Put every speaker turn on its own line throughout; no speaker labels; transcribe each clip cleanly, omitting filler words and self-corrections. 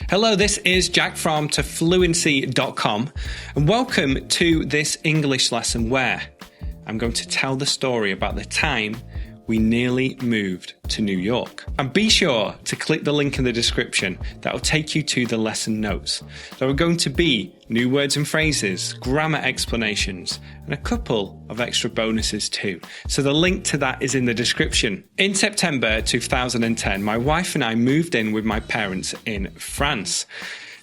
Hello, this is Jack from tofluency.com and welcome to this English lesson where I'm going to tell the story about the time we nearly moved to New York. And be sure to click the link in the description that will take you to the lesson notes. There are going to be new words and phrases, grammar explanations, and a couple of extra bonuses too. So the link to that is in the description. In September 2010, my wife and I moved in with my parents in France.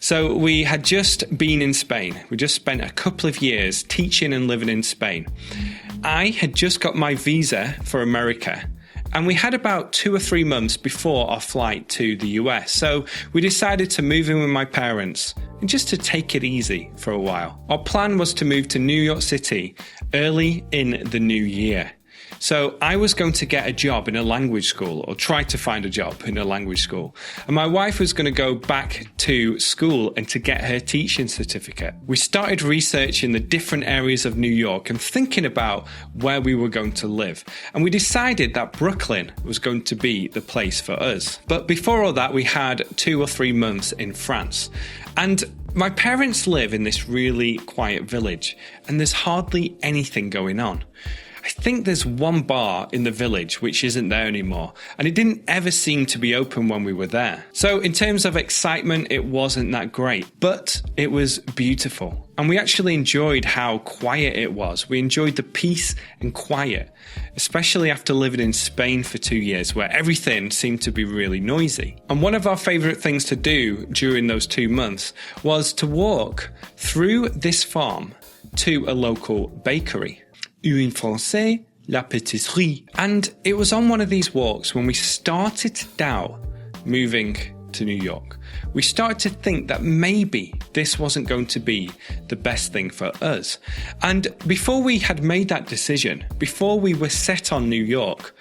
So we had just been in Spain. We just spent a couple of years teaching and living in Spain. I had just got my visa for America, and we had about 2 or 3 months before our flight to the US. So we decided to move in with my parents and just to take it easy for a while. Our plan was to move to New York City early in the new year. So I was going to get a job in a language school, or try to find a job in a language school. And my wife was going to go back to school and to get her teaching certificate. We started researching the different areas of New York and thinking about where we were going to live. And we decided that Brooklyn was going to be the place for us. But before all that, we had 2 or 3 months in France. And my parents live in this really quiet village, and there's hardly anything going on. I think there's one bar in the village which isn't there anymore, and it didn't ever seem to be open when we were there. So in terms of excitement, it wasn't that great, but it was beautiful. And we actually enjoyed how quiet it was. We enjoyed the peace and quiet, especially after living in Spain for 2 years where everything seemed to be really noisy. And one of our favorite things to do during those 2 months was to walk through this farm to a local bakery. En français, la pâtisserie. And it was on one of these walks when we started to doubt moving to New York. We started to think that maybe this wasn't going to be the best thing for us. And before we had made that decision, before we were set on New York,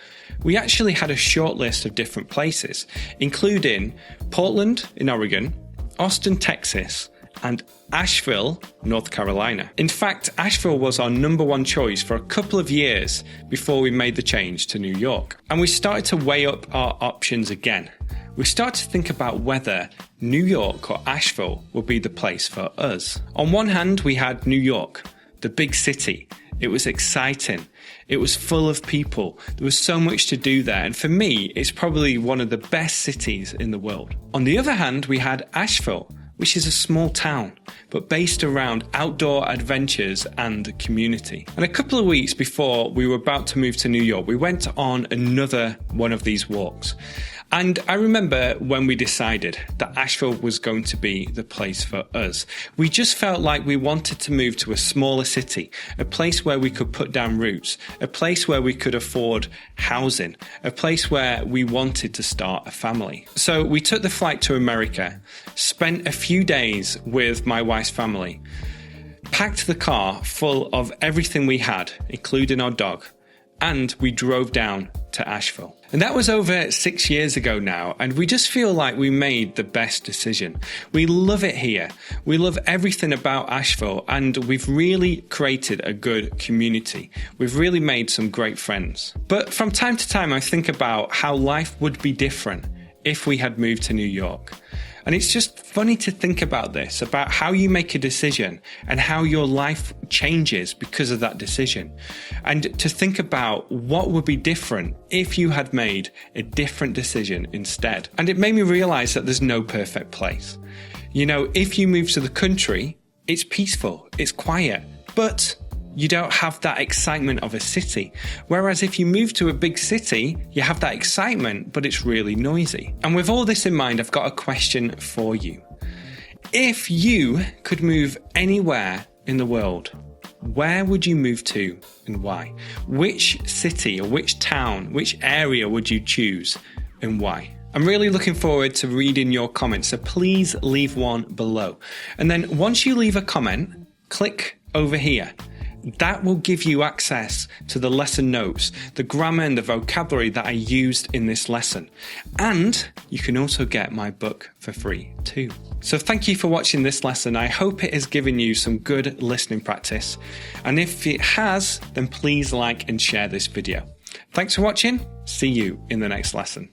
we actually had a short list of different places, including Portland in Oregon, Austin, Texas, and Asheville, North Carolina. In fact, Asheville was our number one choice for a couple of years before we made the change to New York. And we started to weigh up our options again. We started to think about whether New York or Asheville would be the place for us. On one hand, we had New York, the big city. It was exciting. It was full of people. There was so much to do there. And for me, it's probably one of the best cities in the world. On the other hand, we had Asheville, which is a small town, but based around outdoor adventures and community. And a couple of weeks before we were about to move to New York, we went on another one of these walks. And I remember when we decided that Asheville was going to be the place for us. We just felt like we wanted to move to a smaller city, a place where we could put down roots, a place where we could afford housing, a place where we wanted to start a family. So we took the flight to America, spent a few days with my wife's family, packed the car full of everything we had, including our dog, and we drove down to Asheville. And that was over 6 years ago now, and we just feel like we made the best decision. We love it here. We love everything about Asheville, and we've really created a good community. We've really made some great friends. But from time to time, I think about how life would be different if we had moved to New York. And it's just funny to think about this, about how you make a decision and how your life changes because of that decision. And to think about what would be different if you had made a different decision instead. And it made me realize that there's no perfect place. You know, if you move to the country, it's peaceful, it's quiet, but you don't have that excitement of a city. Whereas if you move to a big city, you have that excitement, but it's really noisy. And with all this in mind, I've got a question for you. If you could move anywhere in the world, where would you move to and why? Which city or which town, which area would you choose and why? I'm really looking forward to reading your comments, so please leave one below. And then once you leave a comment, click over here. That will give you access to the lesson notes, the grammar and the vocabulary that I used in this lesson. And you can also get my book for free too. So thank you for watching this lesson. I hope it has given you some good listening practice. And if it has, then please like and share this video. Thanks for watching. See you in the next lesson.